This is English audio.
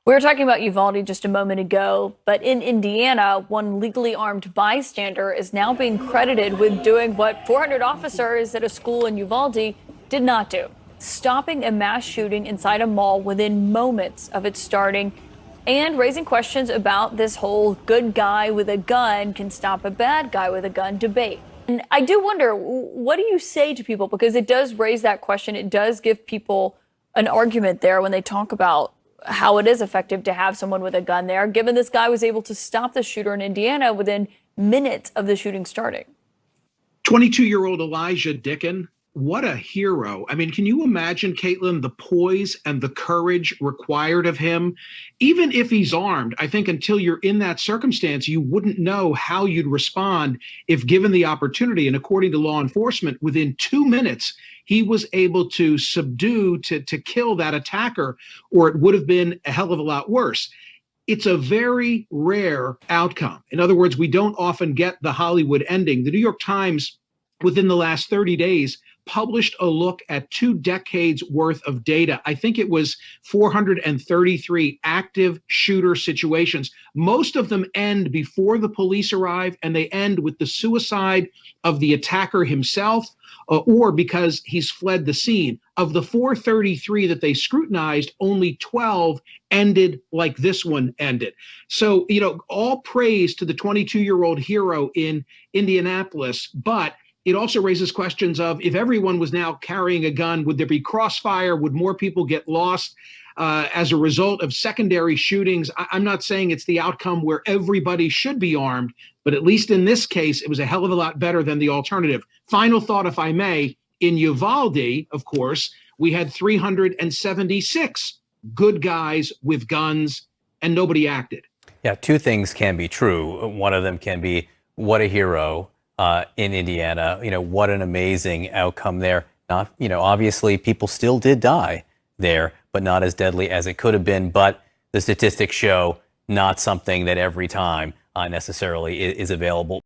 We were talking about Uvalde just a moment ago, but in Indiana, one legally armed bystander is now being credited with doing what 400 officers at a school in Uvalde did not do, stopping a mass shooting inside a mall within moments of it starting and raising questions about this whole good guy with a gun can stop a bad guy with a gun debate. And I do wonder, what do you say to people? Because it does raise that question. It does give people an argument there when they talk about how it is effective to have someone with a gun there, given this guy was able to stop the shooter in Indiana within minutes of the shooting starting. 22-year-old Elijah Dicken, what a hero. I mean, can you imagine, Caitlin, the poise and the courage required of him? Even if he's armed, I think until you're in that circumstance, you wouldn't know how you'd respond if given the opportunity. And according to law enforcement, within 2 minutes, he was able to subdue, to kill that attacker, or it would have been a hell of a lot worse. It's a very rare outcome. In other words, we don't often get the Hollywood ending. The New York Times, within the last 30 days, published a look at 2 decades worth of data. I think it was 433 active shooter situations. Most of them end before the police arrive, and they end with the suicide of the attacker himself, or because he's fled the scene. Of the 433 that they scrutinized, only 12 ended like this one ended. So, all praise to the 22-year-old hero in Indianapolis, but it also raises questions of, if everyone was now carrying a gun, would there be crossfire? Would more people get lost as a result of secondary shootings? I'm not saying it's the outcome where everybody should be armed, but at least in this case, it was a hell of a lot better than the alternative. Final thought, if I may, in Uvalde, of course, we had 376 good guys with guns, and nobody acted. Yeah, 2 things can be true. One of them can be, what a hero. In Indiana, what an amazing outcome there. Not, obviously people still did die there, but not as deadly as it could have been. But the statistics show not something that every time necessarily is available.